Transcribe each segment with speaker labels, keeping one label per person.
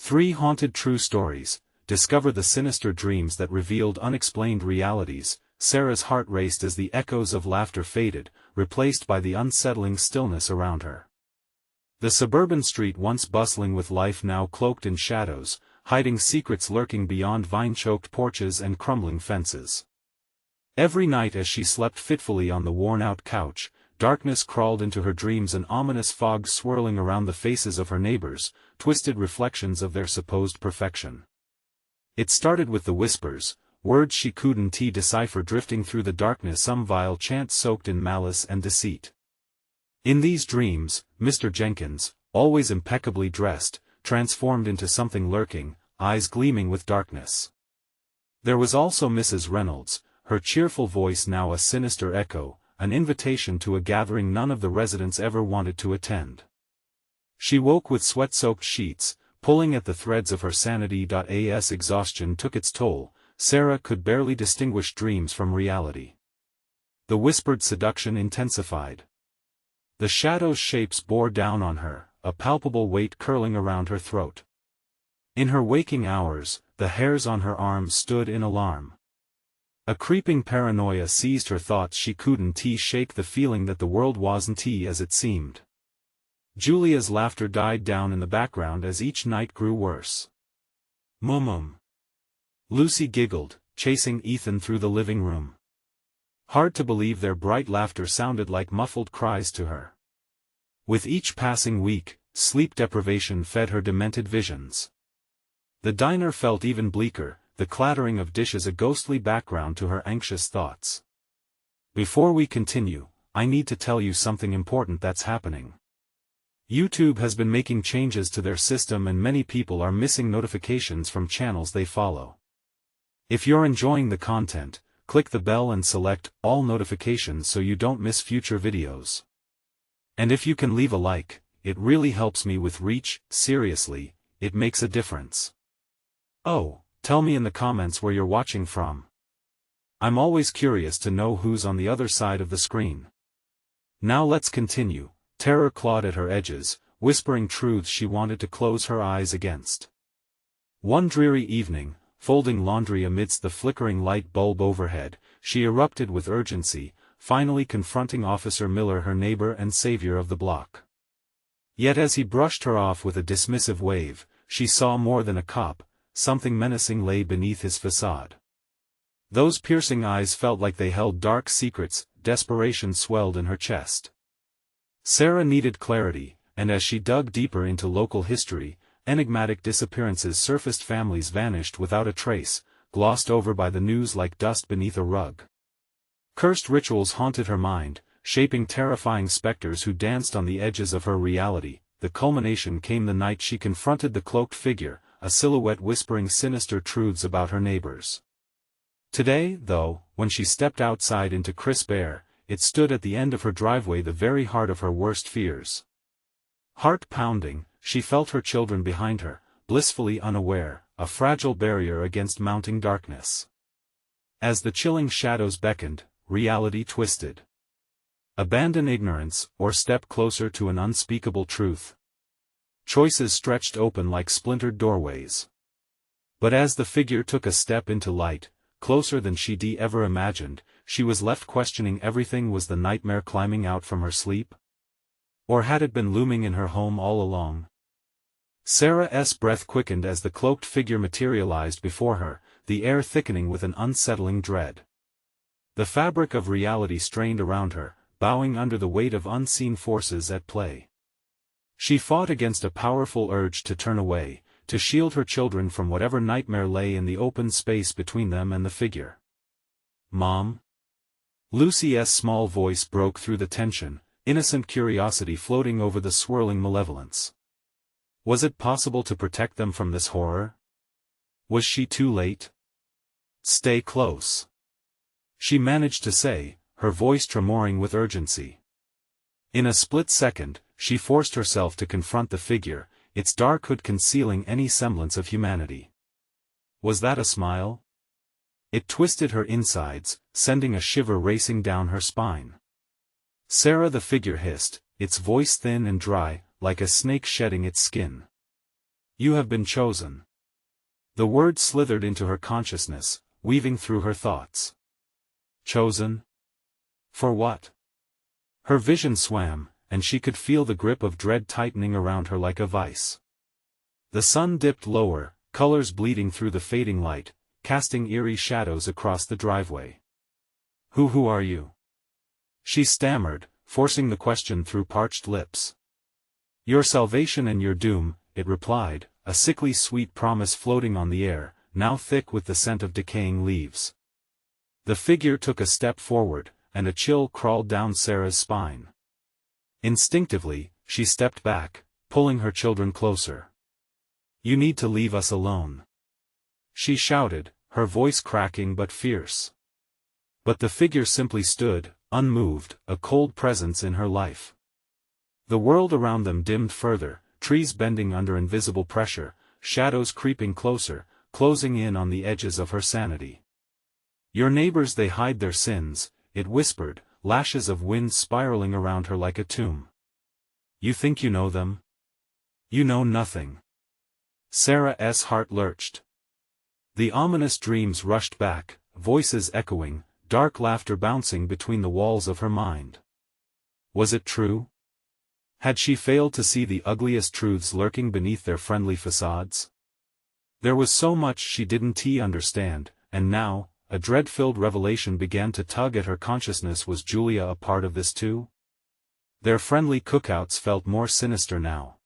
Speaker 1: 3 Haunted True Stories. Discover the sinister dreams that revealed unexplained realities. Sarah's heart raced as the echoes of laughter faded, replaced by the unsettling stillness around her. The suburban street once bustling with life now cloaked in shadows, hiding secrets lurking beyond vine-choked porches and crumbling fences. Every night as she slept fitfully on the worn-out couch, darkness crawled into her dreams, an ominous fog swirling around the faces of her neighbors, twisted reflections of their supposed perfection. It started with the whispers, words she couldn't decipher drifting through the darkness, some vile chant soaked in malice and deceit. In these dreams, Mr. Jenkins, always impeccably dressed, transformed into something lurking, eyes gleaming with darkness. There was also Mrs. Reynolds, her cheerful voice now a sinister echo, an invitation to a gathering none of the residents ever wanted to attend. She woke with sweat-soaked sheets, pulling at the threads of her sanity. As exhaustion took its toll, Sarah could barely distinguish dreams from reality. The whispered seduction intensified. The shadow's shapes bore down on her, a palpable weight curling around her throat. In her waking hours, the hairs on her arms stood in alarm. A creeping paranoia seized her thoughts. She couldn't shake the feeling that the world wasn't as it seemed. Julia's laughter died down in the background as each night grew worse. Mum. Lucy giggled, chasing Ethan through the living room. Hard to believe their bright laughter sounded like muffled cries to her. With each passing week, sleep deprivation fed her demented visions. The diner felt even bleaker, the clattering of dishes a ghostly background to her anxious thoughts. Before we continue, I need to tell you something important that's happening. YouTube has been making changes to their system and many people are missing notifications from channels they follow. If you're enjoying the content, click the bell and select all notifications so you don't miss future videos. And if you can leave a like, it really helps me with reach. Seriously, it makes a difference. Oh, tell me in the comments where you're watching from. I'm always curious to know who's on the other side of the screen. Now let's continue. Terror clawed at her edges, whispering truths she wanted to close her eyes against. One dreary evening, folding laundry amidst the flickering light bulb overhead, she erupted with urgency, finally confronting Officer Miller, her neighbor and savior of the block. Yet as he brushed her off with a dismissive wave, she saw more than a cop. Something menacing lay beneath his facade. Those piercing eyes felt like they held dark secrets. Desperation swelled in her chest. Sarah needed clarity, and as she dug deeper into local history, enigmatic disappearances surfaced. Families vanished without a trace, glossed over by the news like dust beneath a rug. Cursed rituals haunted her mind, shaping terrifying specters who danced on the edges of her reality. The culmination came the night she confronted the cloaked figure, a silhouette whispering sinister truths about her neighbors. Today, though, when she stepped outside into crisp air, it stood at the end of her driveway, the very heart of her worst fears. Heart pounding, she felt her children behind her, blissfully unaware, a fragile barrier against mounting darkness. As the chilling shadows beckoned, reality twisted. Abandon ignorance, or step closer to an unspeakable truth. Choices stretched open like splintered doorways. But as the figure took a step into light, closer than she'd ever imagined, she was left questioning everything. Was the nightmare climbing out from her sleep? Or had it been looming in her home all along? Sarah's breath quickened as the cloaked figure materialized before her, the air thickening with an unsettling dread. The fabric of reality strained around her, bowing under the weight of unseen forces at play. She fought against a powerful urge to turn away, to shield her children from whatever nightmare lay in the open space between them and the figure. Mom? Lucy's small voice broke through the tension, innocent curiosity floating over the swirling malevolence. Was it possible to protect them from this horror? Was she too late? Stay close. She managed to say, her voice tremoring with urgency. In a split second, she forced herself to confront the figure, its dark hood concealing any semblance of humanity. Was that a smile? It twisted her insides, sending a shiver racing down her spine. Sarah, the figure hissed, its voice thin and dry, like a snake shedding its skin. You have been chosen. The word slithered into her consciousness, weaving through her thoughts. Chosen? For what? Her vision swam, and she could feel the grip of dread tightening around her like a vice. The sun dipped lower, colors bleeding through the fading light, casting eerie shadows across the driveway. Who are you? She stammered, forcing the question through parched lips. Your salvation and your doom, it replied, a sickly sweet promise floating on the air, now thick with the scent of decaying leaves. The figure took a step forward, and a chill crawled down Sarah's spine. Instinctively, she stepped back, pulling her children closer. You need to leave us alone. She shouted, her voice cracking but fierce. But the figure simply stood, unmoved, a cold presence in her life. The world around them dimmed further, trees bending under invisible pressure, shadows creeping closer, closing in on the edges of her sanity. Your neighbors, they hide their sins, it whispered, lashes of wind spiraling around her like a tomb. You think you know them? You know nothing. Sarah's heart lurched. The ominous dreams rushed back, voices echoing, dark laughter bouncing between the walls of her mind. Was it true? Had she failed to see the ugliest truths lurking beneath their friendly facades? There was so much she didn't understand, and now, a dread-filled revelation began to tug at her consciousness. Was Julia a part of this too? Their friendly cookouts felt more sinister now.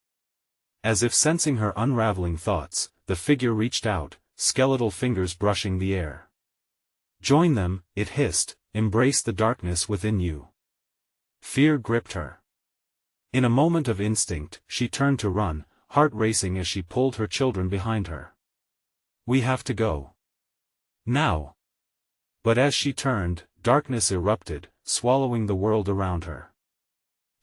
Speaker 1: As if sensing her unraveling thoughts, the figure reached out, skeletal fingers brushing the air. Join them, it hissed, embrace the darkness within you. Fear gripped her. In a moment of instinct, she turned to run, heart racing as she pulled her children behind her. We have to go. Now. But as she turned, darkness erupted, swallowing the world around her.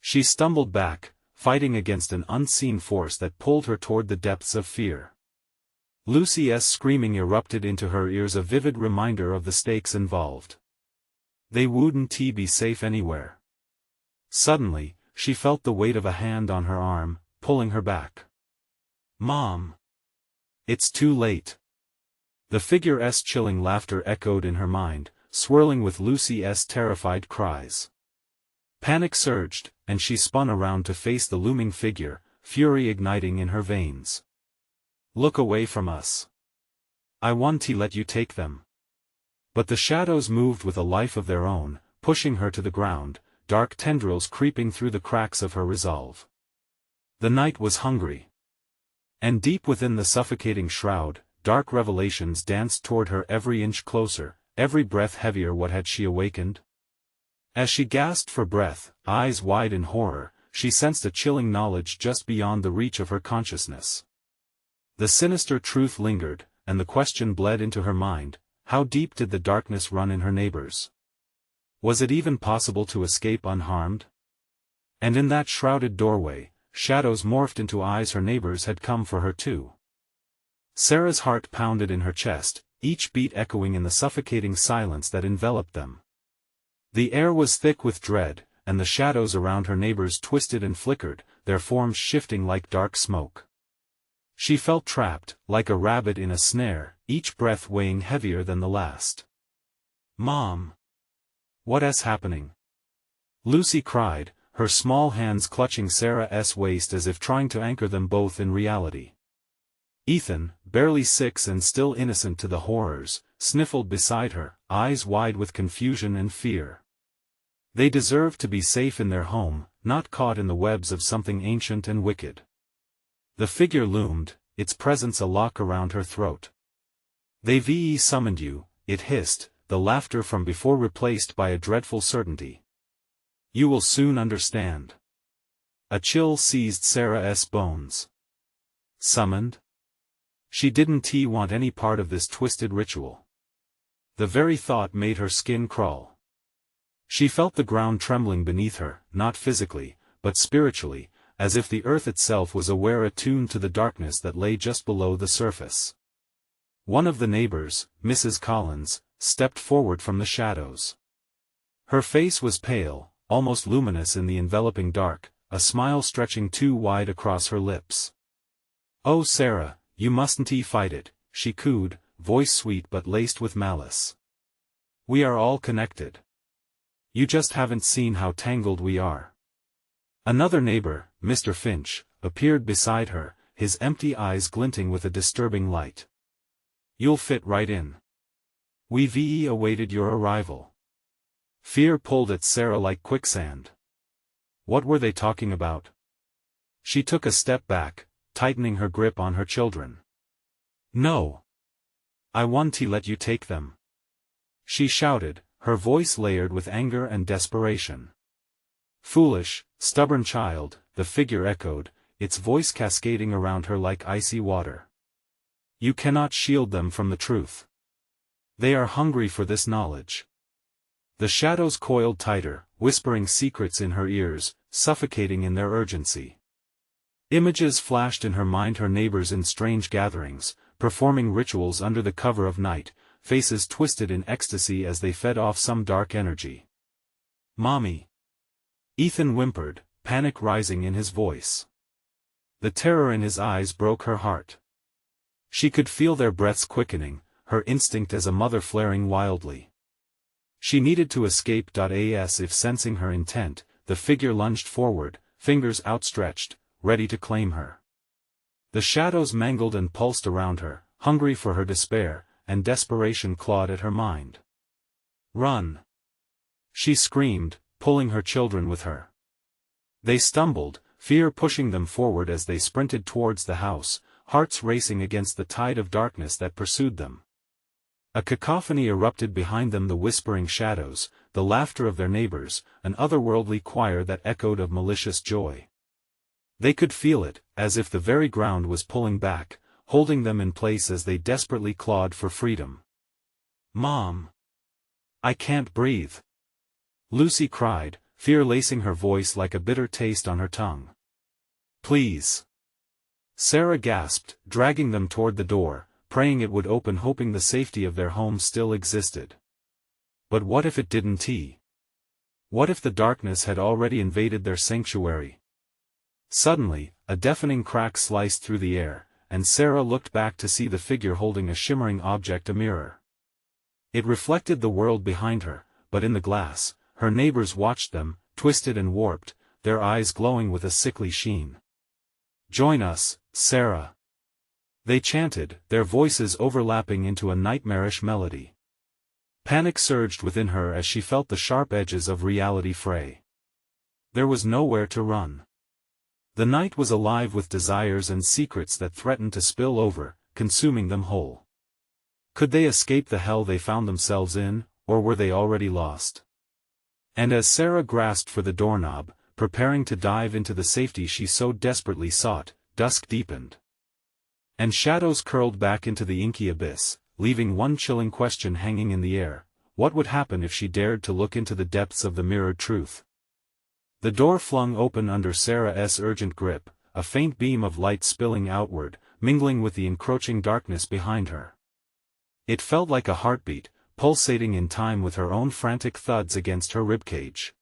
Speaker 1: She stumbled back, fighting against an unseen force that pulled her toward the depths of fear. Lucy's screaming erupted into her ears, a vivid reminder of the stakes involved. They wouldn't be safe anywhere. Suddenly, she felt the weight of a hand on her arm, pulling her back. Mom! It's too late. The figure's chilling laughter echoed in her mind, swirling with Lucy's terrified cries. Panic surged, and she spun around to face the looming figure, fury igniting in her veins. Look away from us. I want to let you take them. But the shadows moved with a life of their own, pushing her to the ground, dark tendrils creeping through the cracks of her resolve. The night was hungry. And deep within the suffocating shroud, dark revelations danced toward her every inch closer, every breath heavier. What had she awakened? As she gasped for breath, eyes wide in horror, she sensed a chilling knowledge just beyond the reach of her consciousness. The sinister truth lingered, and the question bled into her mind: how deep did the darkness run in her neighbors? Was it even possible to escape unharmed? And in that shrouded doorway, shadows morphed into eyes. Her neighbors had come for her too. Sarah's heart pounded in her chest, each beat echoing in the suffocating silence that enveloped them. The air was thick with dread, and the shadows around her neighbors twisted and flickered, their forms shifting like dark smoke. She felt trapped, like a rabbit in a snare, each breath weighing heavier than the last. Mom! What's happening? Lucy cried, her small hands clutching Sarah's waist as if trying to anchor them both in reality. Ethan, barely 6 and still innocent to the horrors, sniffled beside her, eyes wide with confusion and fear. They deserved to be safe in their home, not caught in the webs of something ancient and wicked. The figure loomed, its presence a lock around her throat. They've summoned you, it hissed, the laughter from before replaced by a dreadful certainty. You will soon understand. A chill seized Sarah's bones. Summoned? She didn't want any part of this twisted ritual. The very thought made her skin crawl. She felt the ground trembling beneath her, not physically, but spiritually, as if the earth itself was aware, attuned to the darkness that lay just below the surface. One of the neighbors, Mrs. Collins, stepped forward from the shadows. Her face was pale, almost luminous in the enveloping dark, a smile stretching too wide across her lips. "Oh Sarah, you mustn't fight it," she cooed, voice sweet but laced with malice. "We are all connected. You just haven't seen how tangled we are." Another neighbor, Mr. Finch, appeared beside her, his empty eyes glinting with a disturbing light. "You'll fit right in. We've awaited your arrival." Fear pulled at Sarah like quicksand. What were they talking about? She took a step back, tightening her grip on her children. "No. I want to let you take them," she shouted, her voice layered with anger and desperation. "Foolish, stubborn child," the figure echoed, its voice cascading around her like icy water. "You cannot shield them from the truth. They are hungry for this knowledge." The shadows coiled tighter, whispering secrets in her ears, suffocating in their urgency. Images flashed in her mind, her neighbors in strange gatherings, performing rituals under the cover of night, faces twisted in ecstasy as they fed off some dark energy. "Mommy!" Ethan whimpered, panic rising in his voice. The terror in his eyes broke her heart. She could feel their breaths quickening, her instinct as a mother flaring wildly. She needed to escape. As if sensing her intent, the figure lunged forward, fingers outstretched, ready to claim her. The shadows mangled and pulsed around her, hungry for her despair, and desperation clawed at her mind. "Run!" she screamed, pulling her children with her. They stumbled, fear pushing them forward as they sprinted towards the house, hearts racing against the tide of darkness that pursued them. A cacophony erupted behind them, the whispering shadows, the laughter of their neighbors, an otherworldly choir that echoed of malicious joy. They could feel it, as if the very ground was pulling back, holding them in place as they desperately clawed for freedom. "Mom! I can't breathe!" Lucy cried, fear lacing her voice like a bitter taste on her tongue. "Please!" Sarah gasped, dragging them toward the door, praying it would open, hoping the safety of their home still existed. But what if it didn't? What if the darkness had already invaded their sanctuary? Suddenly, a deafening crack sliced through the air, and Sarah looked back to see the figure holding a shimmering object, a mirror. It reflected the world behind her, but in the glass, her neighbors watched them, twisted and warped, their eyes glowing with a sickly sheen. "Join us, Sarah!" they chanted, their voices overlapping into a nightmarish melody. Panic surged within her as she felt the sharp edges of reality fray. There was nowhere to run. The night was alive with desires and secrets that threatened to spill over, consuming them whole. Could they escape the hell they found themselves in, or were they already lost? And as Sarah grasped for the doorknob, preparing to dive into the safety she so desperately sought, dusk deepened. And shadows curled back into the inky abyss, leaving one chilling question hanging in the air: what would happen if she dared to look into the depths of the mirrored truth? The door flung open under Sarah's urgent grip, a faint beam of light spilling outward, mingling with the encroaching darkness behind her. It felt like a heartbeat, pulsating in time with her own frantic thuds against her ribcage.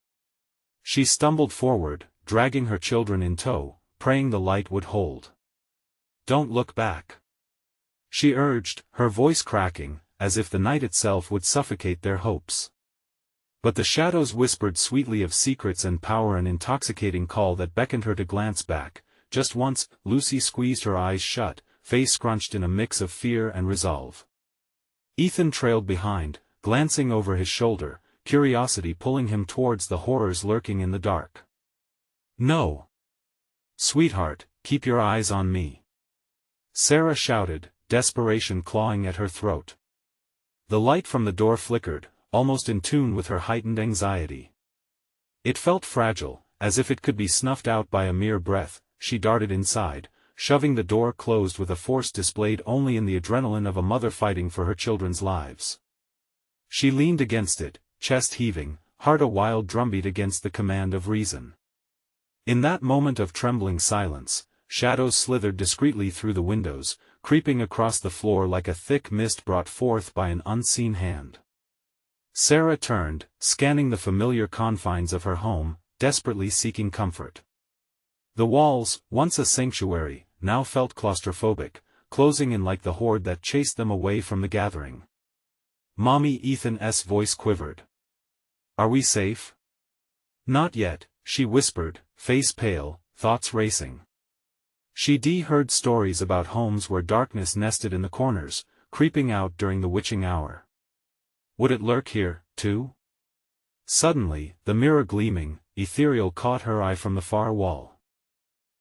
Speaker 1: She stumbled forward, dragging her children in tow, praying the light would hold. "Don't look back," she urged, her voice cracking, as if the night itself would suffocate their hopes. But the shadows whispered sweetly of secrets and power, an intoxicating call that beckoned her to glance back. Just once, Lucy squeezed her eyes shut, face scrunched in a mix of fear and resolve. Ethan trailed behind, glancing over his shoulder, curiosity pulling him towards the horrors lurking in the dark. "No! Sweetheart, keep your eyes on me!" Sarah shouted, desperation clawing at her throat. The light from the door flickered, almost in tune with her heightened anxiety. It felt fragile, as if it could be snuffed out by a mere breath. She darted inside, shoving the door closed with a force displayed only in the adrenaline of a mother fighting for her children's lives. She leaned against it, chest heaving, heart a wild drumbeat against the command of reason. In that moment of trembling silence, shadows slithered discreetly through the windows, creeping across the floor like a thick mist brought forth by an unseen hand. Sarah turned, scanning the familiar confines of her home, desperately seeking comfort. The walls, once a sanctuary, now felt claustrophobic, closing in like the horde that chased them away from the gathering. "Mommy," Ethan's voice quivered. "Are we safe?" "Not yet," she whispered, face pale, thoughts racing. She'd heard stories about homes where darkness nested in the corners, creeping out during the witching hour. Would it lurk here, too? Suddenly, the mirror gleaming, ethereal caught her eye from the far wall.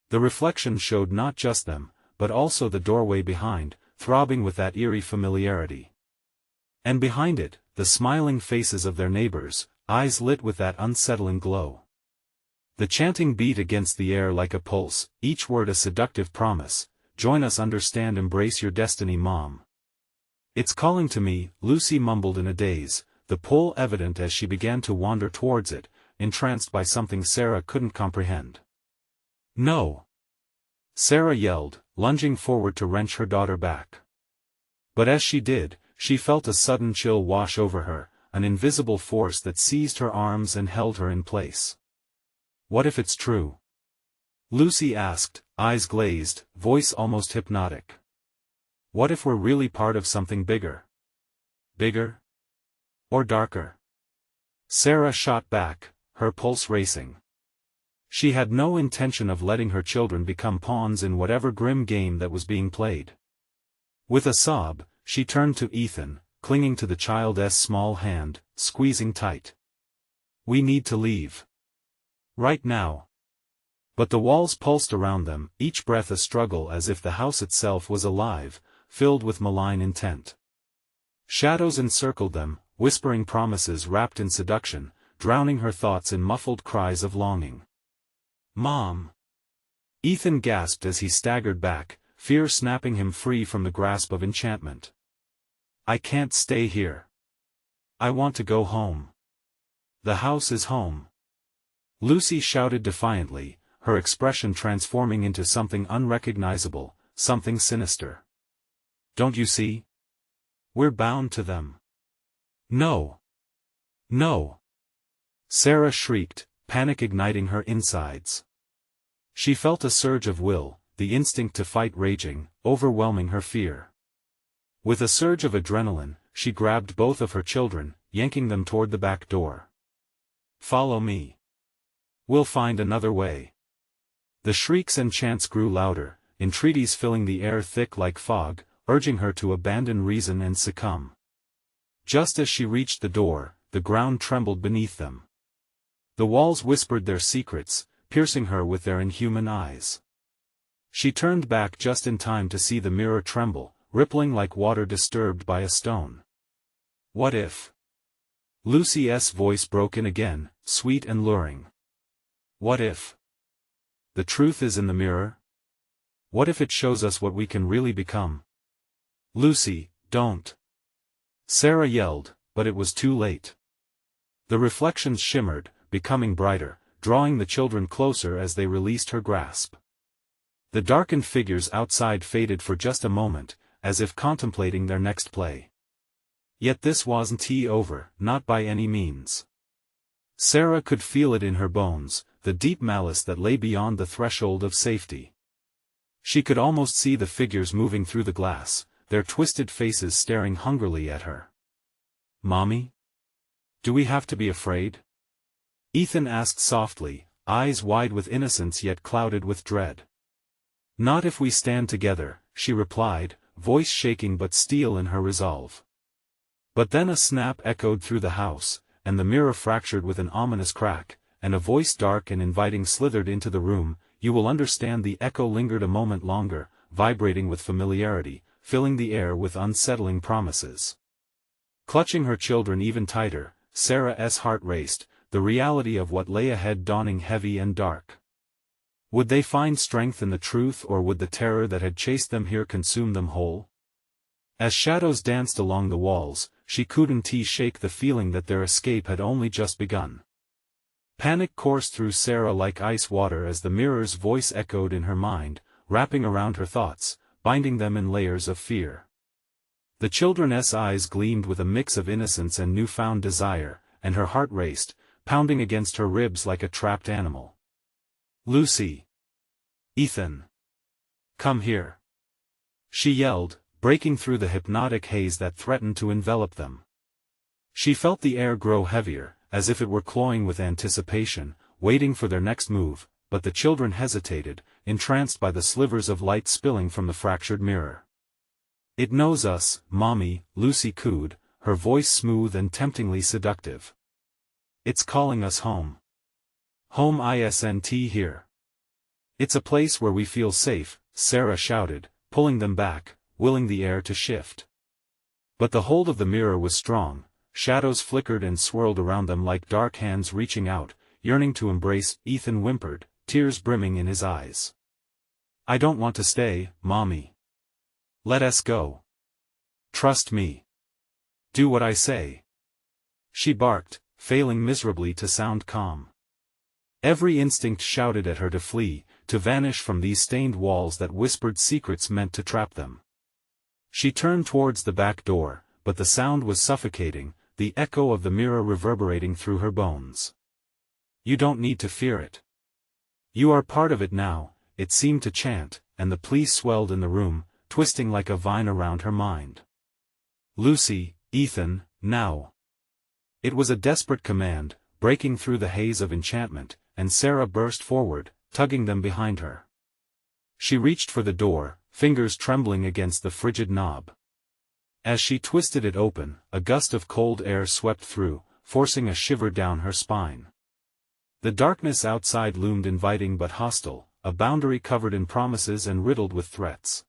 Speaker 1: The reflection showed not just them, but also the doorway behind, throbbing with that eerie familiarity. And behind it, the smiling faces of their neighbors, eyes lit with that unsettling glow. The chanting beat against the air like a pulse, each word a seductive promise. "Join us, understand, embrace your destiny, Mom." "It's calling to me," Lucy mumbled in a daze, the pull evident as she began to wander towards it, entranced by something Sarah couldn't comprehend. "No!" Sarah yelled, lunging forward to wrench her daughter back. But as she did, she felt a sudden chill wash over her, an invisible force that seized her arms and held her in place. "What if it's true?" Lucy asked, eyes glazed, voice almost hypnotic. "What if we're really part of something bigger? Bigger? Or darker?" Sarah shot back, her pulse racing. She had no intention of letting her children become pawns in whatever grim game that was being played. With a sob, she turned to Ethan, clinging to the child's small hand, squeezing tight. "We need to leave. Right now." But the walls pulsed around them, each breath a struggle, as if the house itself was alive, filled with malign intent. Shadows encircled them, whispering promises wrapped in seduction, drowning her thoughts in muffled cries of longing. "Mom!" Ethan gasped as he staggered back, fear snapping him free from the grasp of enchantment. "I can't stay here. I want to go home. The house is home." Lucy shouted defiantly, her expression transforming into something unrecognizable, something sinister. "Don't you see? We're bound to them." "No! No!" Sarah shrieked, panic igniting her insides. She felt a surge of will, the instinct to fight raging, overwhelming her fear. With a surge of adrenaline, she grabbed both of her children, yanking them toward the back door. "Follow me. We'll find another way." The shrieks and chants grew louder, entreaties filling the air thick like fog, urging her to abandon reason and succumb. Just as she reached the door, the ground trembled beneath them. The walls whispered their secrets, piercing her with their inhuman eyes. She turned back just in time to see the mirror tremble, rippling like water disturbed by a stone. "What if?" Lucy's voice broke in again, sweet and luring. "What if the truth is in the mirror? What if it shows us what we can really become?" "Lucy, don't!" Sarah yelled, but it was too late. The reflections shimmered, becoming brighter, drawing the children closer as they released her grasp. The darkened figures outside faded for just a moment, as if contemplating their next play. Yet this wasn't over, not by any means. Sarah could feel it in her bones, the deep malice that lay beyond the threshold of safety. She could almost see the figures moving through the glass, their twisted faces staring hungrily at her. "Mommy? Do we have to be afraid?" Ethan asked softly, eyes wide with innocence yet clouded with dread. "Not if we stand together," she replied, voice shaking but steel in her resolve. But then a snap echoed through the house, and the mirror fractured with an ominous crack, and a voice dark and inviting slithered into the room. "You will understand." The echo lingered a moment longer, vibrating with familiarity, filling the air with unsettling promises. Clutching her children even tighter, Sarah's heart raced, the reality of what lay ahead dawning heavy and dark. Would they find strength in the truth, or would the terror that had chased them here consume them whole? As shadows danced along the walls, she couldn't shake the feeling that their escape had only just begun. Panic coursed through Sarah like ice water as the mirror's voice echoed in her mind, wrapping around her thoughts, binding them in layers of fear. The children's eyes gleamed with a mix of innocence and newfound desire, and her heart raced, pounding against her ribs like a trapped animal. "Lucy! Ethan!" Come here. She yelled, breaking through the hypnotic haze that threatened to envelop them. She felt the air grow heavier, as if it were clawing with anticipation, waiting for their next move, but the children hesitated, entranced by the slivers of light spilling from the fractured mirror. "It knows us, Mommy," Lucy cooed, her voice smooth and temptingly seductive. "It's calling us home. Home isn't here. It's a place where we feel safe," Sarah shouted, pulling them back, willing the air to shift. But the hold of the mirror was strong, shadows flickered and swirled around them like dark hands reaching out, yearning to embrace. Ethan whimpered, tears brimming in his eyes. "I don't want to stay, Mommy. Let us go. Trust me. Do what I say." She barked, failing miserably to sound calm. Every instinct shouted at her to flee, to vanish from these stained walls that whispered secrets meant to trap them. She turned towards the back door, but the sound was suffocating, the echo of the mirror reverberating through her bones. "You don't need to fear it. You are part of it now," it seemed to chant, and the plea swelled in the room, twisting like a vine around her mind. "Lucy, Ethan, now." It was a desperate command, breaking through the haze of enchantment, and Sarah burst forward, tugging them behind her. She reached for the door, fingers trembling against the frigid knob. As she twisted it open, a gust of cold air swept through, forcing a shiver down her spine. The darkness outside loomed inviting but hostile, a boundary covered in promises and riddled with threats.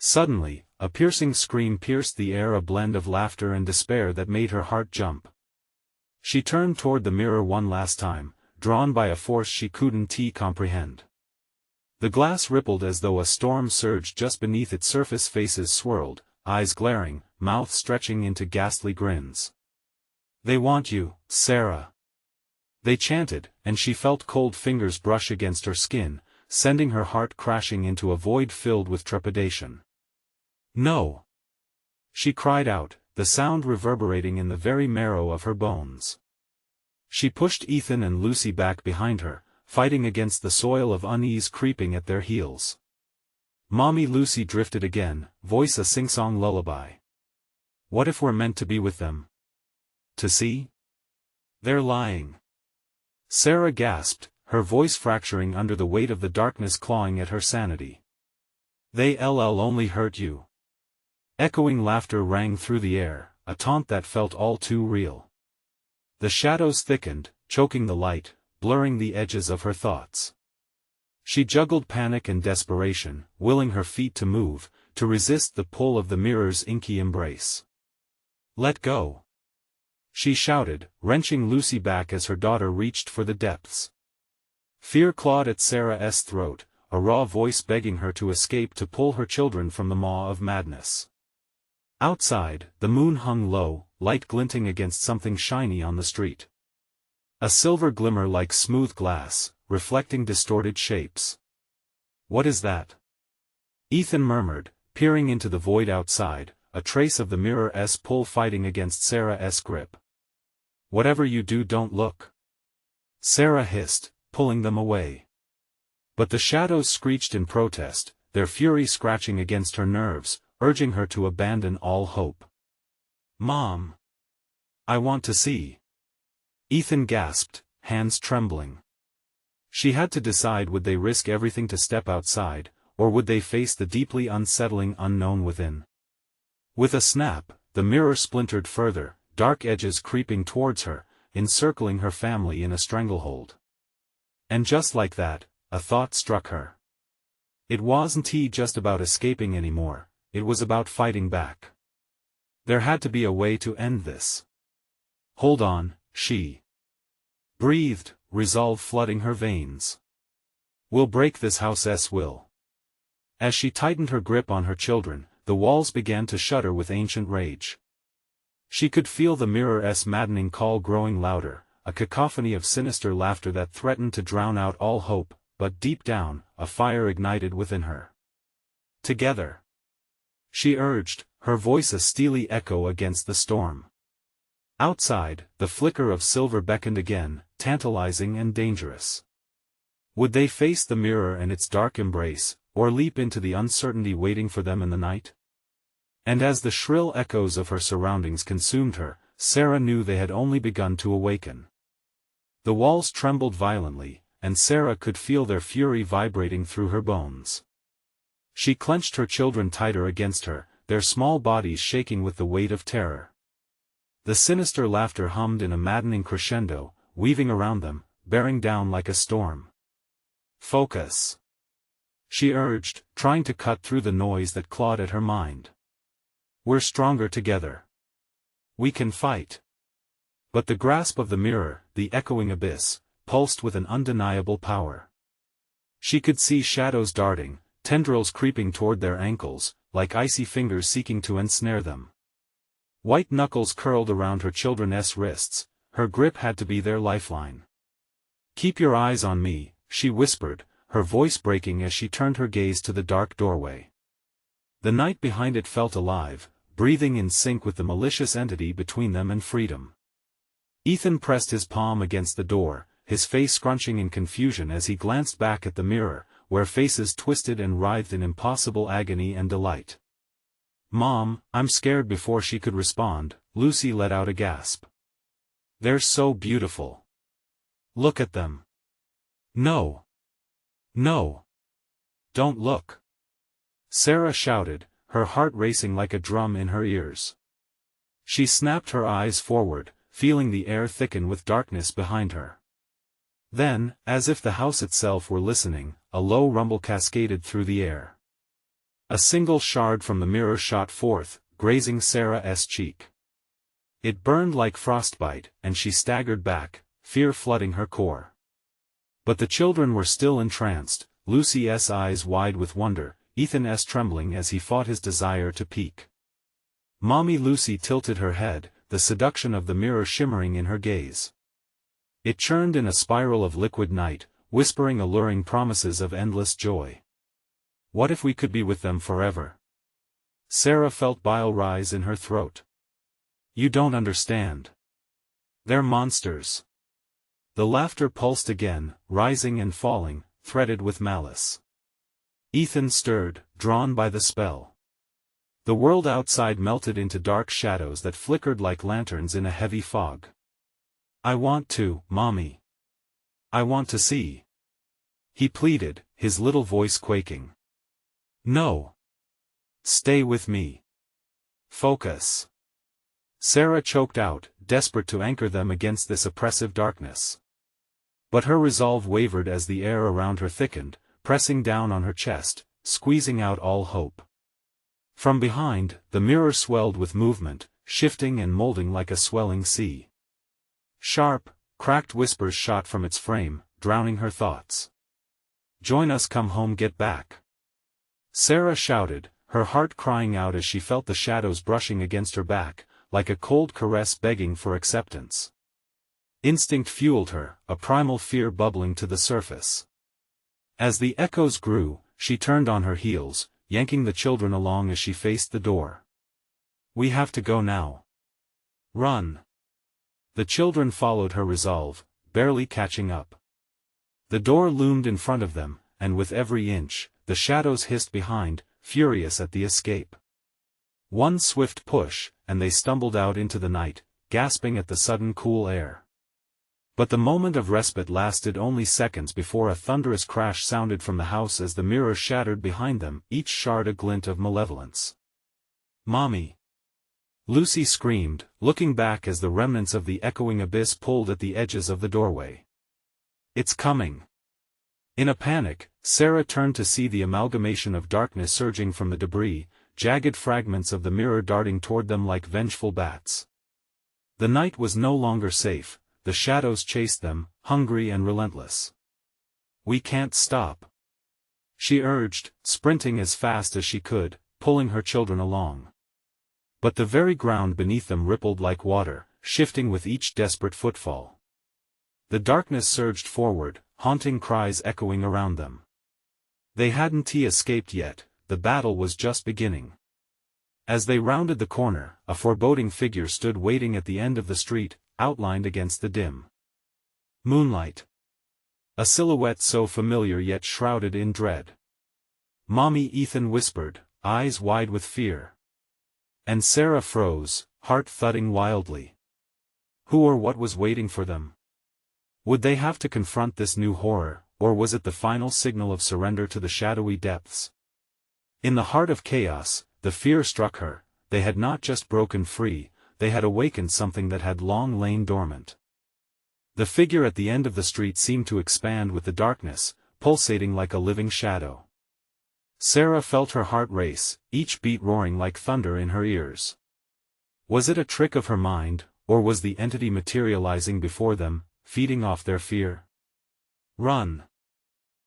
Speaker 1: Suddenly, a piercing scream pierced the air, a blend of laughter and despair that made her heart jump. She turned toward the mirror one last time, drawn by a force she couldn't comprehend. The glass rippled as though a storm surged just beneath its surface. Faces swirled, eyes glaring, mouths stretching into ghastly grins. "They want you, Sarah," they chanted, and she felt cold fingers brush against her skin, sending her heart crashing into a void filled with trepidation. "No!" she cried out, the sound reverberating in the very marrow of her bones. She pushed Ethan and Lucy back behind her, fighting against the soil of unease creeping at their heels. Mommy Lucy drifted again, voice a sing-song lullaby. "What if we're meant to be with them? To see? They're lying." Sarah gasped, her voice fracturing under the weight of the darkness clawing at her sanity. "They'll only hurt you." Echoing laughter rang through the air, a taunt that felt all too real. The shadows thickened, choking the light, blurring the edges of her thoughts. She juggled panic and desperation, willing her feet to move, to resist the pull of the mirror's inky embrace. "Let go!" she shouted, wrenching Lucy back as her daughter reached for the depths. Fear clawed at Sarah's throat, a raw voice begging her to escape, to pull her children from the maw of madness. Outside, the moon hung low, light glinting against something shiny on the street. A silver glimmer like smooth glass, reflecting distorted shapes. "What is that?" Ethan murmured, peering into the void outside, a trace of the mirror's pull fighting against Sarah's grip. "Whatever you do, don't look," Sarah hissed, pulling them away. But the shadows screeched in protest, their fury scratching against her nerves, urging her to abandon all hope. "Mom! I want to see!" Ethan gasped, hands trembling. She had to decide, would they risk everything to step outside, or would they face the deeply unsettling unknown within? With a snap, the mirror splintered further, dark edges creeping towards her, encircling her family in a stranglehold. And just like that, a thought struck her. It wasn't just about escaping anymore, it was about fighting back. There had to be a way to end this. "Hold on," she breathed, resolve flooding her veins. "We'll break this house's will." As she tightened her grip on her children, the walls began to shudder with ancient rage. She could feel the mirror's maddening call growing louder, a cacophony of sinister laughter that threatened to drown out all hope, but deep down, a fire ignited within her. "Together," she urged, her voice a steely echo against the storm. Outside, the flicker of silver beckoned again, tantalizing and dangerous. Would they face the mirror and its dark embrace, or leap into the uncertainty waiting for them in the night? And as the shrill echoes of her surroundings consumed her, Sarah knew they had only begun to awaken. The walls trembled violently, and Sarah could feel their fury vibrating through her bones. She clenched her children tighter against her, their small bodies shaking with the weight of terror. The sinister laughter hummed in a maddening crescendo, weaving around them, bearing down like a storm. "Focus," she urged, trying to cut through the noise that clawed at her mind. "We're stronger together. We can fight." But the grasp of the mirror, the echoing abyss, pulsed with an undeniable power. She could see shadows darting, tendrils creeping toward their ankles, like icy fingers seeking to ensnare them. White knuckles curled around her children's wrists, her grip had to be their lifeline. "Keep your eyes on me," she whispered, her voice breaking as she turned her gaze to the dark doorway. The night behind it felt alive, breathing in sync with the malicious entity between them and freedom. Ethan pressed his palm against the door, his face scrunching in confusion as he glanced back at the mirror, where faces twisted and writhed in impossible agony and delight. "Mom, I'm scared." Before she could respond, Lucy let out a gasp. "They're so beautiful. Look at them." "No. No. Don't look," Sarah shouted, her heart racing like a drum in her ears. She snapped her eyes forward, feeling the air thicken with darkness behind her. Then, as if the house itself were listening, a low rumble cascaded through the air. A single shard from the mirror shot forth, grazing Sarah's cheek. It burned like frostbite, and she staggered back, fear flooding her core. But the children were still entranced, Lucy's eyes wide with wonder, Ethan's trembling as he fought his desire to peek. Mommy Lucy tilted her head, the seduction of the mirror shimmering in her gaze. It churned in a spiral of liquid night, whispering alluring promises of endless joy. What if we could be with them forever? Sarah felt bile rise in her throat. "You don't understand. They're monsters." The laughter pulsed again, rising and falling, threaded with malice. Ethan stirred, drawn by the spell. The world outside melted into dark shadows that flickered like lanterns in a heavy fog. "I want to, Mommy. I want to see," he pleaded, his little voice quaking. "No. Stay with me. Focus." Sarah choked out, desperate to anchor them against this oppressive darkness. But her resolve wavered as the air around her thickened, pressing down on her chest, squeezing out all hope. From behind, the mirror swelled with movement, shifting and molding like a swelling sea. Sharp, cracked whispers shot from its frame, drowning her thoughts. "Join us, come home, get back," Sarah shouted, her heart crying out as she felt the shadows brushing against her back, like a cold caress begging for acceptance. Instinct fueled her, a primal fear bubbling to the surface. As the echoes grew, she turned on her heels, yanking the children along as she faced the door. "We have to go now. Run." The children followed her resolve, barely catching up. The door loomed in front of them, and with every inch, the shadows hissed behind, furious at the escape. One swift push, and they stumbled out into the night, gasping at the sudden cool air. But the moment of respite lasted only seconds before a thunderous crash sounded from the house as the mirror shattered behind them, each shard a glint of malevolence. "Mommy!" Lucy screamed, looking back as the remnants of the echoing abyss pulled at the edges of the doorway. "It's coming!" In a panic, Sarah turned to see the amalgamation of darkness surging from the debris, jagged fragments of the mirror darting toward them like vengeful bats. The night was no longer safe. The shadows chased them, hungry and relentless. "We can't stop," she urged, sprinting as fast as she could, pulling her children along. But the very ground beneath them rippled like water, shifting with each desperate footfall. The darkness surged forward, haunting cries echoing around them. They hadn't escaped yet, the battle was just beginning. As they rounded the corner, a foreboding figure stood waiting at the end of the street, outlined against the dim moonlight. A silhouette so familiar yet shrouded in dread. Mommy, Ethan whispered, eyes wide with fear. And Sarah froze, heart thudding wildly. Who or what was waiting for them? Would they have to confront this new horror, or was it the final signal of surrender to the shadowy depths? In the heart of chaos, the fear struck her. They had not just broken free, they had awakened something that had long lain dormant. The figure at the end of the street seemed to expand with the darkness, pulsating like a living shadow. Sarah felt her heart race, each beat roaring like thunder in her ears. Was it a trick of her mind, or was the entity materializing before them, feeding off their fear? Run!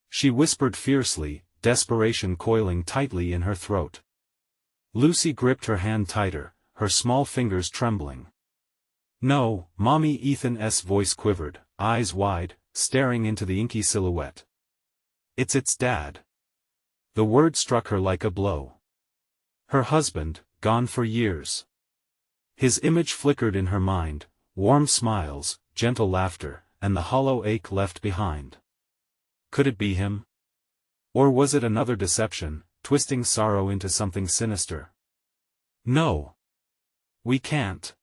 Speaker 1: She whispered fiercely, desperation coiling tightly in her throat. Lucy gripped her hand tighter, her small fingers trembling. No, Mommy, Ethan's voice quivered, eyes wide, staring into the inky silhouette. It's Dad. The word struck her like a blow. Her husband, gone for years. His image flickered in her mind, warm smiles, gentle laughter, and the hollow ache left behind. Could it be him? Or was it another deception, twisting sorrow into something sinister? No. We can't.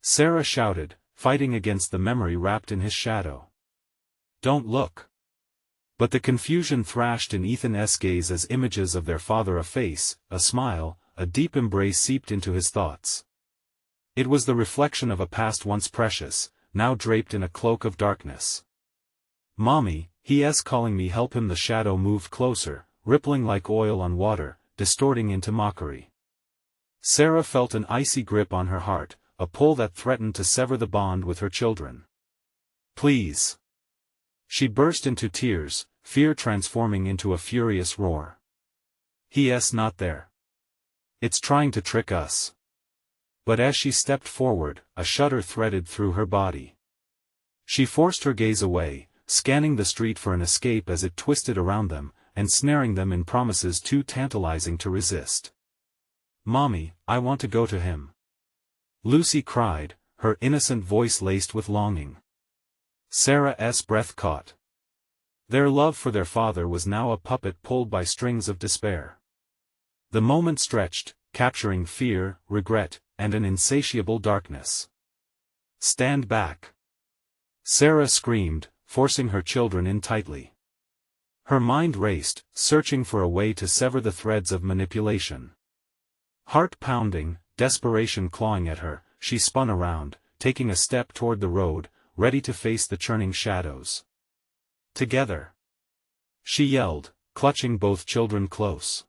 Speaker 1: Sarah shouted, fighting against the memory wrapped in his shadow. Don't look. But the confusion thrashed in Ethan's gaze as images of their father, a face, a smile, a deep embrace seeped into his thoughts. It was the reflection of a past once precious, now draped in a cloak of darkness. Mommy, he's calling me, help him. The shadow moved closer, rippling like oil on water, distorting into mockery. Sarah felt an icy grip on her heart, a pull that threatened to sever the bond with her children. Please. She burst into tears, fear transforming into a furious roar. He's not there. It's trying to trick us. But as she stepped forward, a shudder threaded through her body. She forced her gaze away, scanning the street for an escape as it twisted around them, ensnaring them in promises too tantalizing to resist. Mommy, I want to go to him. Lucy cried, her innocent voice laced with longing. Sarah's breath caught. Their love for their father was now a puppet pulled by strings of despair. The moment stretched, capturing fear, regret, and an insatiable darkness. Stand back! Sarah screamed, forcing her children in tightly. Her mind raced, searching for a way to sever the threads of manipulation. Heart pounding, desperation clawing at her, she spun around, taking a step toward the road, ready to face the churning shadows. Together! She yelled, clutching both children close.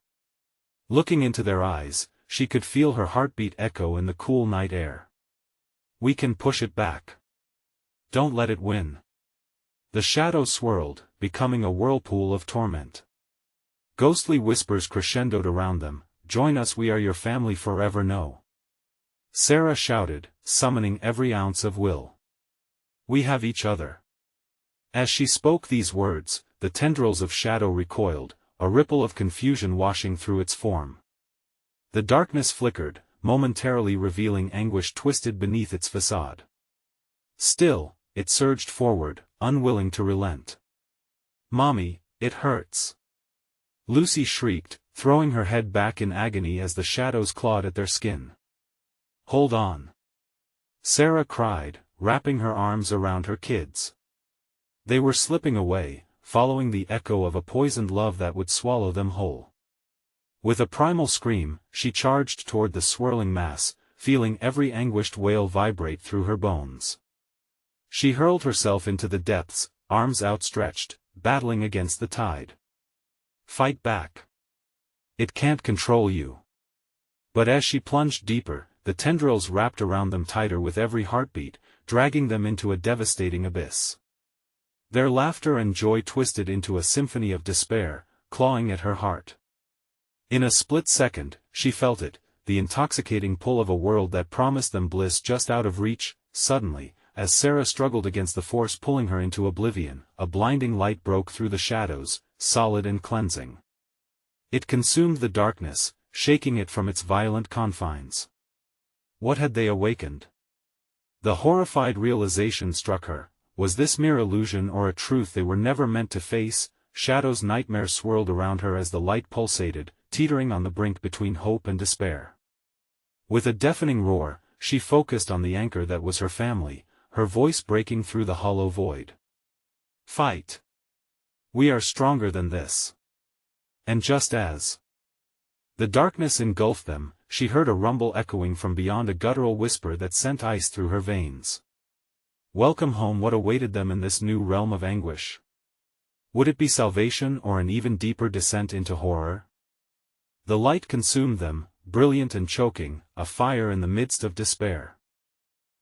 Speaker 1: Looking into their eyes, she could feel her heartbeat echo in the cool night air. We can push it back. Don't let it win. The shadow swirled, becoming a whirlpool of torment. Ghostly whispers crescendoed around them, join us, we are your family forever. No. Sarah shouted, summoning every ounce of will. We have each other. As she spoke these words, the tendrils of shadow recoiled, a ripple of confusion washing through its form. The darkness flickered, momentarily revealing anguish twisted beneath its facade. Still, it surged forward, unwilling to relent. Mommy, it hurts. Lucy shrieked, throwing her head back in agony as the shadows clawed at their skin. Hold on. Sarah cried, wrapping her arms around her kids. They were slipping away, following the echo of a poisoned love that would swallow them whole. With a primal scream, she charged toward the swirling mass, feeling every anguished wail vibrate through her bones. She hurled herself into the depths, arms outstretched, battling against the tide. Fight back. It can't control you. But as she plunged deeper, the tendrils wrapped around them tighter with every heartbeat, dragging them into a devastating abyss. Their laughter and joy twisted into a symphony of despair, clawing at her heart. In a split second, she felt it, the intoxicating pull of a world that promised them bliss just out of reach. Suddenly, as Sarah struggled against the force pulling her into oblivion, a blinding light broke through the shadows, solid and cleansing. It consumed the darkness, shaking it from its violent confines. What had they awakened? The horrified realization struck her, was this mere illusion or a truth they were never meant to face? Shadow's nightmare swirled around her as the light pulsated, teetering on the brink between hope and despair. With a deafening roar, she focused on the anchor that was her family, her voice breaking through the hollow void. Fight! We are stronger than this. And just as the darkness engulfed them, she heard a rumble echoing from beyond, a guttural whisper that sent ice through her veins. Welcome home. What awaited them in this new realm of anguish? Would it be salvation or an even deeper descent into horror? The light consumed them, brilliant and choking, a fire in the midst of despair.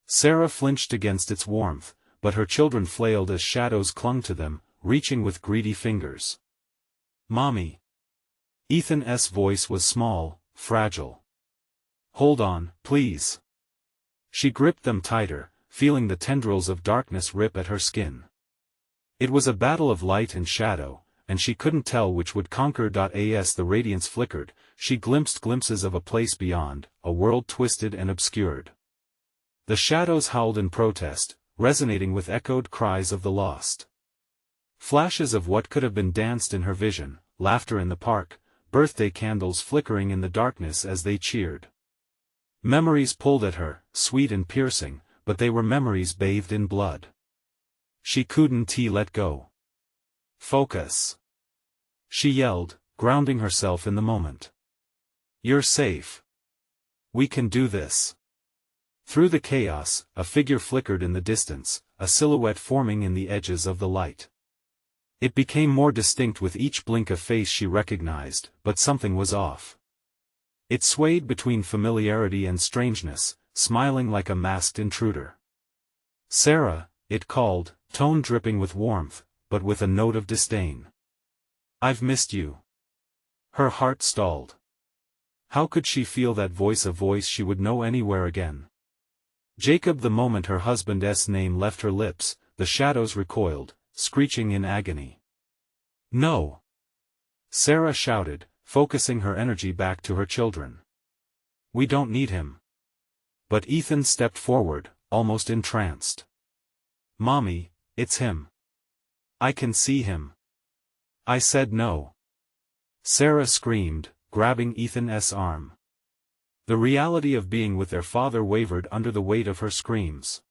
Speaker 1: Sarah flinched against its warmth, but her children flailed as shadows clung to them, reaching with greedy fingers. Mommy! Ethan's voice was small, fragile. Hold on, please. She gripped them tighter, feeling the tendrils of darkness rip at her skin. It was a battle of light and shadow, and she couldn't tell which would conquer. As the radiance flickered, she glimpsed glimpses of a place beyond, a world twisted and obscured. The shadows howled in protest, resonating with echoed cries of the lost. Flashes of what could have been danced in her vision, laughter in the park, birthday candles flickering in the darkness as they cheered. Memories pulled at her, sweet and piercing, but they were memories bathed in blood. She couldn't let go. Focus! She yelled, grounding herself in the moment. You're safe. We can do this. Through the chaos, a figure flickered in the distance, a silhouette forming in the edges of the light. It became more distinct with each blink, a face she recognized, but something was off. It swayed between familiarity and strangeness, smiling like a masked intruder. Sarah, it called, tone dripping with warmth, but with a note of disdain. I've missed you. Her heart stalled. How could she feel that voice, a voice she would know anywhere again? Jacob. The moment her husband's name left her lips, the shadows recoiled, screeching in agony. No! Sarah shouted, focusing her energy back to her children. We don't need him. But Ethan stepped forward, almost entranced. Mommy, it's him. I can see him. I said no. Sarah screamed, grabbing Ethan's arm. The reality of being with their father wavered under the weight of her screams.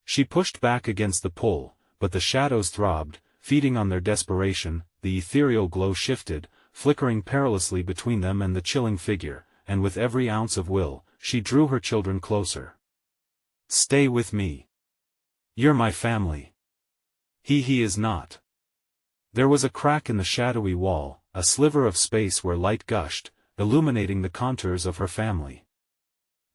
Speaker 1: She pushed back against the pull, but the shadows throbbed, feeding on their desperation. The ethereal glow shifted, flickering perilously between them and the chilling figure, and with every ounce of will, she drew her children closer. Stay with me. You're my family. He is not. There was a crack in the shadowy wall, a sliver of space where light gushed, illuminating the contours of her family.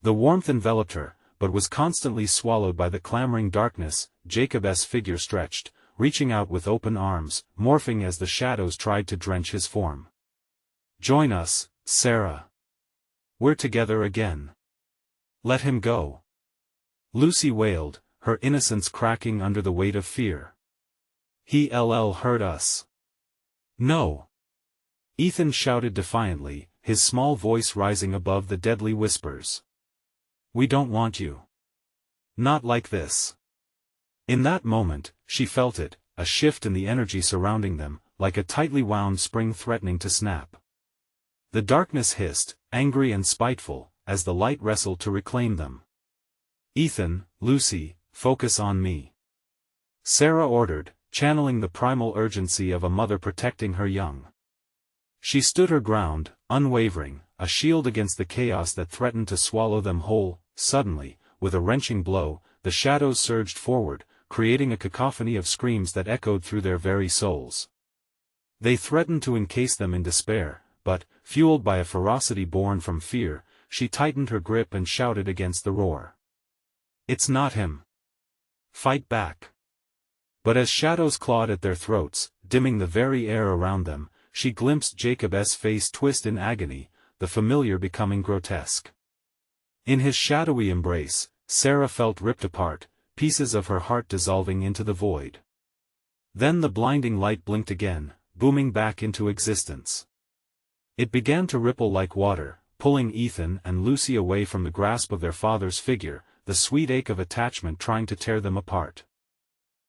Speaker 1: The warmth enveloped her, but was constantly swallowed by the clamoring darkness. Jacob's figure stretched, reaching out with open arms, morphing as the shadows tried to drench his form. Join us, Sarah. We're together again. Let him go. Lucy wailed, her innocence cracking under the weight of fear. He'll hurt us. No. Ethan shouted defiantly, his small voice rising above the deadly whispers. We don't want you. Not like this. In that moment, she felt it, a shift in the energy surrounding them, like a tightly wound spring threatening to snap. The darkness hissed, angry and spiteful, as the light wrestled to reclaim them. Ethan, Lucy, focus on me. Sarah ordered, channeling the primal urgency of a mother protecting her young. She stood her ground, unwavering, a shield against the chaos that threatened to swallow them whole. Suddenly, with a wrenching blow, the shadows surged forward, creating a cacophony of screams that echoed through their very souls. They threatened to encase them in despair, but, fueled by a ferocity born from fear, she tightened her grip and shouted against the roar. It's not him. Fight back. But as shadows clawed at their throats, dimming the very air around them, she glimpsed Jacob's face twist in agony, the familiar becoming grotesque. In his shadowy embrace, Sarah felt ripped apart, pieces of her heart dissolving into the void. Then the blinding light blinked again, booming back into existence. It began to ripple like water, pulling Ethan and Lucy away from the grasp of their father's figure, the sweet ache of attachment trying to tear them apart.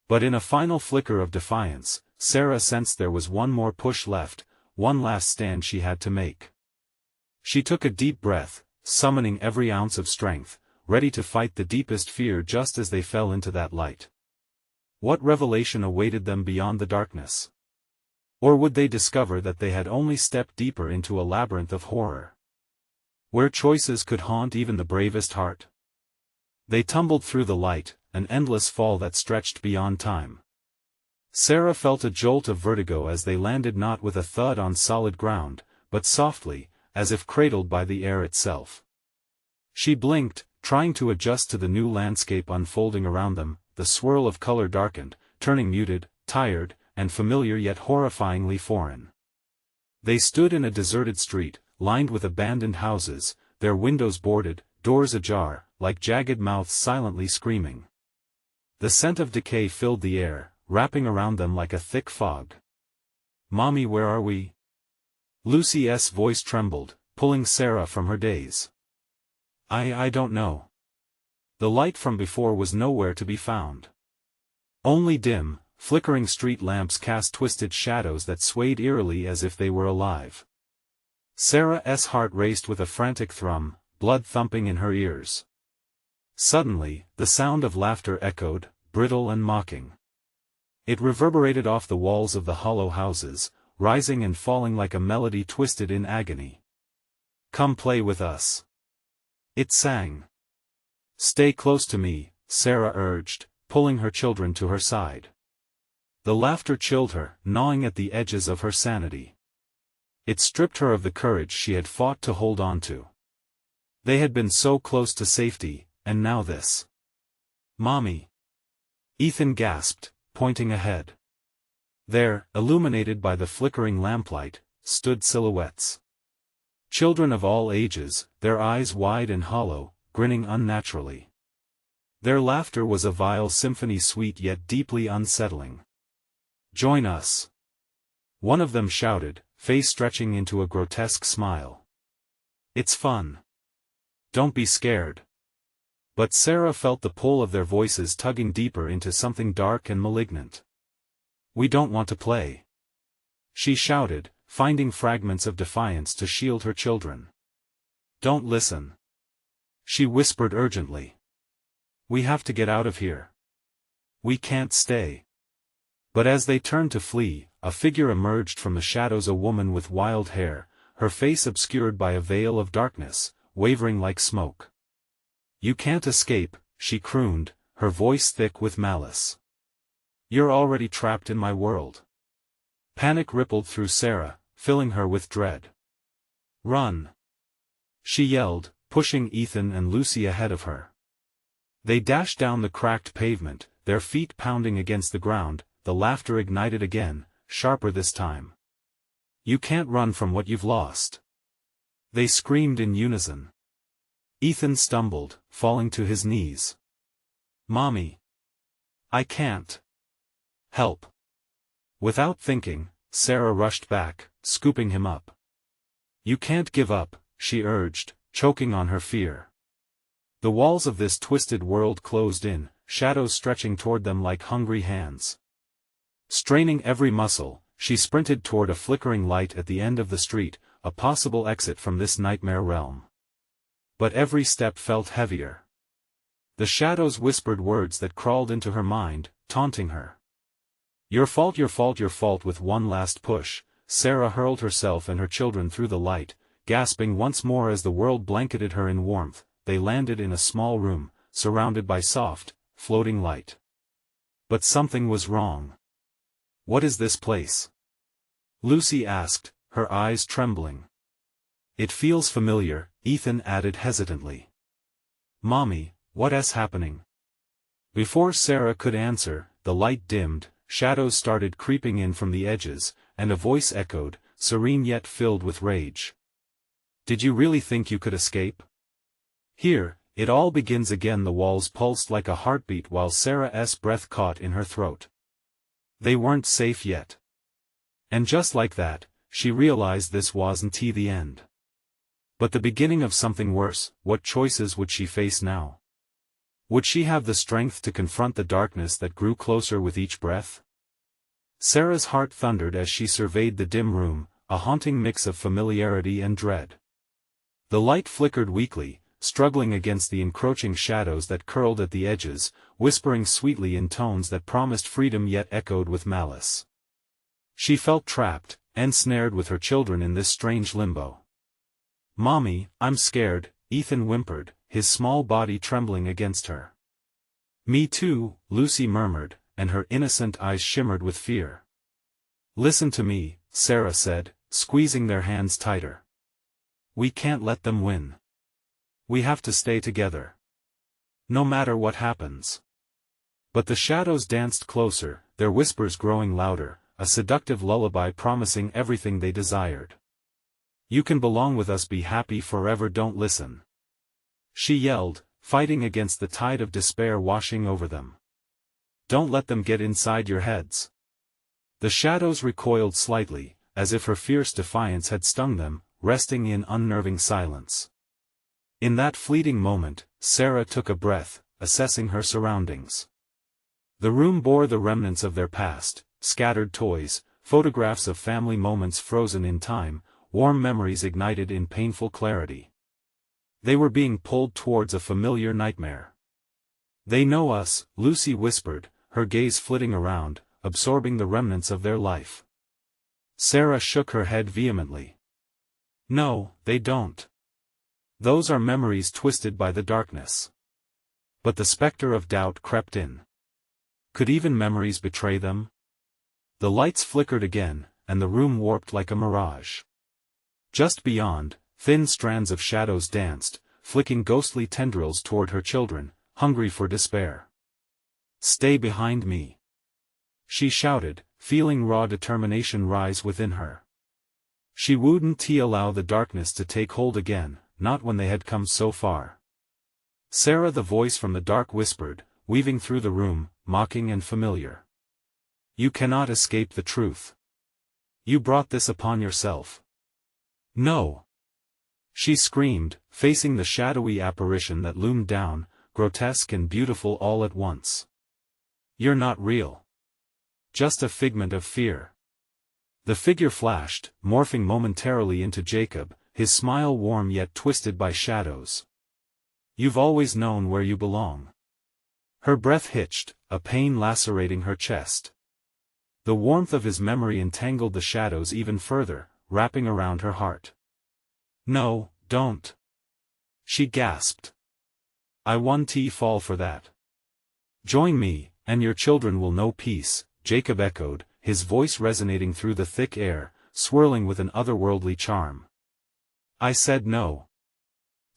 Speaker 1: But in a final flicker of defiance, Sarah sensed there was one more push left, one last stand she had to make. She took a deep breath, summoning every ounce of strength, ready to fight the deepest fear just as they fell into that light. What revelation awaited them beyond the darkness? Or would they discover that they had only stepped deeper into a labyrinth of horror, where choices could haunt even the bravest heart? They tumbled through the light, an endless fall that stretched beyond time. Sarah felt a jolt of vertigo as they landed, not with a thud on solid ground, but softly, as if cradled by the air itself. She blinked, trying to adjust to the new landscape unfolding around them. The swirl of color darkened, turning muted, tired, and familiar yet horrifyingly foreign. They stood in a deserted street, lined with abandoned houses, their windows boarded, doors ajar, like jagged mouths silently screaming. The scent of decay filled the air, wrapping around them like a thick fog. "Mommy, where are we?" Lucy's voice trembled, pulling Sarah from her daze. I don't know." The light from before was nowhere to be found. Only dim, flickering street lamps cast twisted shadows that swayed eerily as if they were alive. Sarah's heart raced with a frantic thrum, blood thumping in her ears. Suddenly, the sound of laughter echoed, brittle and mocking. It reverberated off the walls of the hollow houses, rising and falling like a melody twisted in agony. "Come play with us," it sang. "Stay close to me," Sarah urged, pulling her children to her side. The laughter chilled her, gnawing at the edges of her sanity. It stripped her of the courage she had fought to hold on to. They had been so close to safety, and now this. "Mommy!" Ethan gasped, pointing ahead. There, illuminated by the flickering lamplight, stood silhouettes. Children of all ages, their eyes wide and hollow, grinning unnaturally. Their laughter was a vile symphony, sweet yet deeply unsettling. "Join us!" one of them shouted, face stretching into a grotesque smile. "It's fun. Don't be scared." But Sarah felt the pull of their voices tugging deeper into something dark and malignant. "We don't want to play," she shouted, finding fragments of defiance to shield her children. "Don't listen," she whispered urgently. "We have to get out of here. We can't stay." But as they turned to flee, a figure emerged from the shadows, a woman with wild hair, her face obscured by a veil of darkness, wavering like smoke. "You can't escape," she crooned, her voice thick with malice. "You're already trapped in my world." Panic rippled through Sarah, filling her with dread. "Run!" she yelled, pushing Ethan and Lucy ahead of her. They dashed down the cracked pavement, their feet pounding against the ground, the laughter ignited again, sharper this time. "You can't run from what you've lost," they screamed in unison. Ethan stumbled, falling to his knees. "Mommy! I can't. Help!" Without thinking, Sarah rushed back, scooping him up. "You can't give up," she urged, choking on her fear. The walls of this twisted world closed in, shadows stretching toward them like hungry hands. Straining every muscle, she sprinted toward a flickering light at the end of the street, a possible exit from this nightmare realm. But every step felt heavier. The shadows whispered words that crawled into her mind, taunting her. Your fault, your fault, your fault." With one last push, Sarah hurled herself and her children through the light, gasping once more as the world blanketed her in warmth. They landed in a small room, surrounded by soft, floating light. But something was wrong. "What is this place?" Lucy asked, her eyes trembling. "It feels familiar," Ethan added hesitantly. "Mommy, what's happening?" Before Sarah could answer, the light dimmed, shadows started creeping in from the edges, and a voice echoed, serene yet filled with rage. "Did you really think you could escape? Here, it all begins again." The walls pulsed like a heartbeat while Sarah's breath caught in her throat. They weren't safe yet. And just like that, she realized this wasn't the end, but the beginning of something worse. What choices would she face now? Would she have the strength to confront the darkness that grew closer with each breath? Sarah's heart thundered as she surveyed the dim room, a haunting mix of familiarity and dread. The light flickered weakly, struggling against the encroaching shadows that curled at the edges, whispering sweetly in tones that promised freedom yet echoed with malice. She felt trapped, ensnared with her children in this strange limbo. "Mommy, I'm scared," Ethan whimpered, his small body trembling against her. "Me too," Lucy murmured, and her innocent eyes shimmered with fear. "Listen to me," Sarah said, squeezing their hands tighter. "We can't let them win. We have to stay together. No matter what happens." But the shadows danced closer, their whispers growing louder, a seductive lullaby promising everything they desired. "You can belong with us, be happy forever, don't listen," she yelled, fighting against the tide of despair washing over them. "Don't let them get inside your heads." The shadows recoiled slightly, as if her fierce defiance had stung them, resting in unnerving silence. In that fleeting moment, Sarah took a breath, assessing her surroundings. The room bore the remnants of their past, scattered toys, photographs of family moments frozen in time, warm memories ignited in painful clarity. They were being pulled towards a familiar nightmare. "They know us," Lucy whispered, her gaze flitting around, absorbing the remnants of their life. Sarah shook her head vehemently. "No, they don't. Those are memories twisted by the darkness." But the specter of doubt crept in. Could even memories betray them? The lights flickered again, and the room warped like a mirage. Just beyond, thin strands of shadows danced, flicking ghostly tendrils toward her children, hungry for despair. "Stay behind me," she shouted, feeling raw determination rise within her. She wouldn't allow the darkness to take hold again, not when they had come so far. "Sarah," the voice from the dark whispered, weaving through the room, mocking and familiar. "You cannot escape the truth. You brought this upon yourself." "No!" she screamed, facing the shadowy apparition that loomed down, grotesque and beautiful all at once. "You're not real. Just a figment of fear." The figure flashed, morphing momentarily into Jacob, his smile warm yet twisted by shadows. "You've always known where you belong." Her breath hitched, a pain lacerating her chest. The warmth of his memory entangled the shadows even further, wrapping around her heart. "No, don't," she gasped. "I won't fall for that. Join me, and your children will know peace," Jacob echoed, his voice resonating through the thick air, swirling with an otherworldly charm. "I said no,"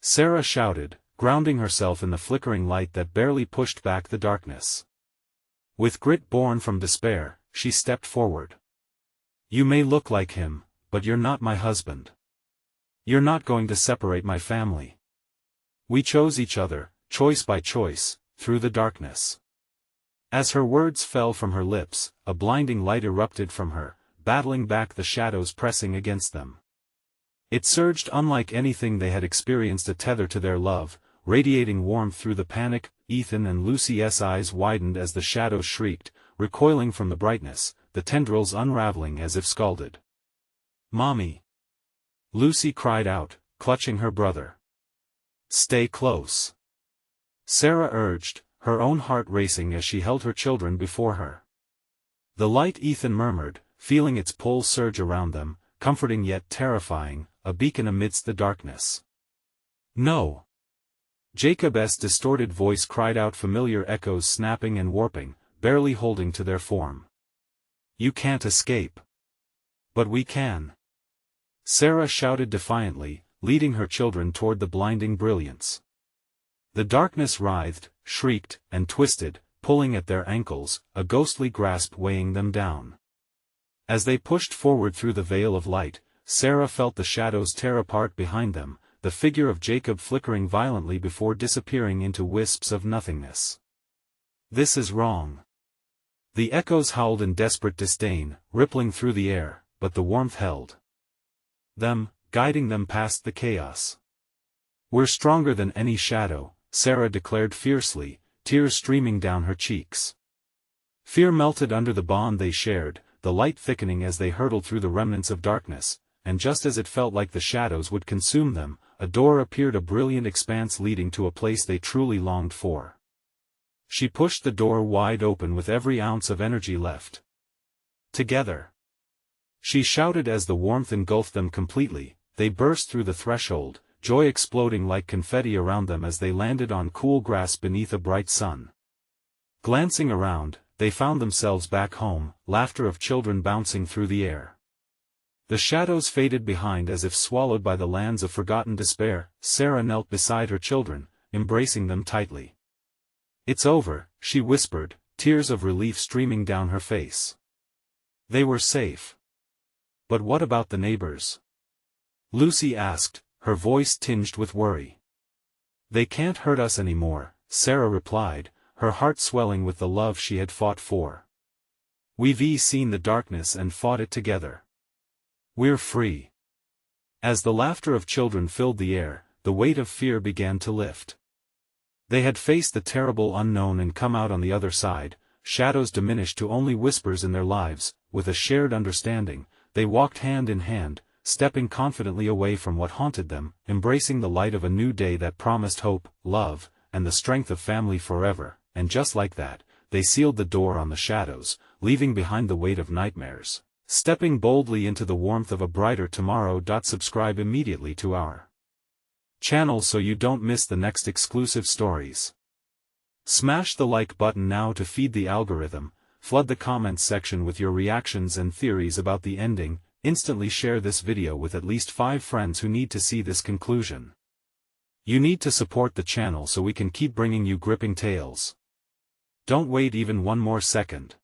Speaker 1: Sarah shouted, grounding herself in the flickering light that barely pushed back the darkness. With grit born from despair, she stepped forward. "You may look like him, but you're not my husband. You're not going to separate my family. We chose each other, choice by choice, through the darkness." As her words fell from her lips, a blinding light erupted from her, battling back the shadows pressing against them. It surged unlike anything they had experienced, a tether to their love, radiating warmth through the panic. Ethan and Lucy's eyes widened as the shadows shrieked, recoiling from the brightness, the tendrils unraveling as if scalded. "Mommy!" Lucy cried out, clutching her brother. "Stay close," Sarah urged, her own heart racing as she held her children before her. "The light," Ethan murmured, feeling its pull surge around them, comforting yet terrifying, a beacon amidst the darkness. "No!" Jacob's distorted voice cried out, familiar echoes snapping and warping, barely holding to their form. "You can't escape." "But we can," Sarah shouted defiantly, leading her children toward the blinding brilliance. The darkness writhed, shrieked, and twisted, pulling at their ankles, a ghostly grasp weighing them down. As they pushed forward through the veil of light, Sarah felt the shadows tear apart behind them, the figure of Jacob flickering violently before disappearing into wisps of nothingness. "This is wrong." The echoes howled in desperate disdain, rippling through the air, but the warmth held them, guiding them past the chaos. "We're stronger than any shadow," Sarah declared fiercely, tears streaming down her cheeks. Fear melted under the bond they shared, the light thickening as they hurtled through the remnants of darkness, and just as it felt like the shadows would consume them, a door appeared, a brilliant expanse leading to a place they truly longed for. She pushed the door wide open with every ounce of energy left. Together, she shouted as the warmth engulfed them completely. They burst through the threshold, joy exploding like confetti around them as they landed on cool grass beneath a bright sun. Glancing around, they found themselves back home, laughter of children bouncing through the air. The shadows faded behind as if swallowed by the lands of forgotten despair. Sarah knelt beside her children, embracing them tightly. "It's over," she whispered, tears of relief streaming down her face. They were safe. But what about the neighbors? Lucy asked, her voice tinged with worry. "They can't hurt us anymore," Sarah replied, her heart swelling with the love she had fought for. "We've seen the darkness and fought it together. We're free." As the laughter of children filled the air, the weight of fear began to lift. They had faced the terrible unknown and come out on the other side, shadows diminished to only whispers in their lives. With a shared understanding, they walked hand in hand, stepping confidently away from what haunted them, embracing the light of a new day that promised hope, love, and the strength of family forever. And just like that, they sealed the door on the shadows, leaving behind the weight of nightmares, stepping boldly into the warmth of a brighter tomorrow. Subscribe immediately to our channel so you don't miss the next exclusive stories. Smash the like button now to feed the algorithm, flood the comments section with your reactions and theories about the ending. Instantly share this video with at least 5 friends who need to see this conclusion. You need to support the channel so we can keep bringing you gripping tales. Don't wait even one more second.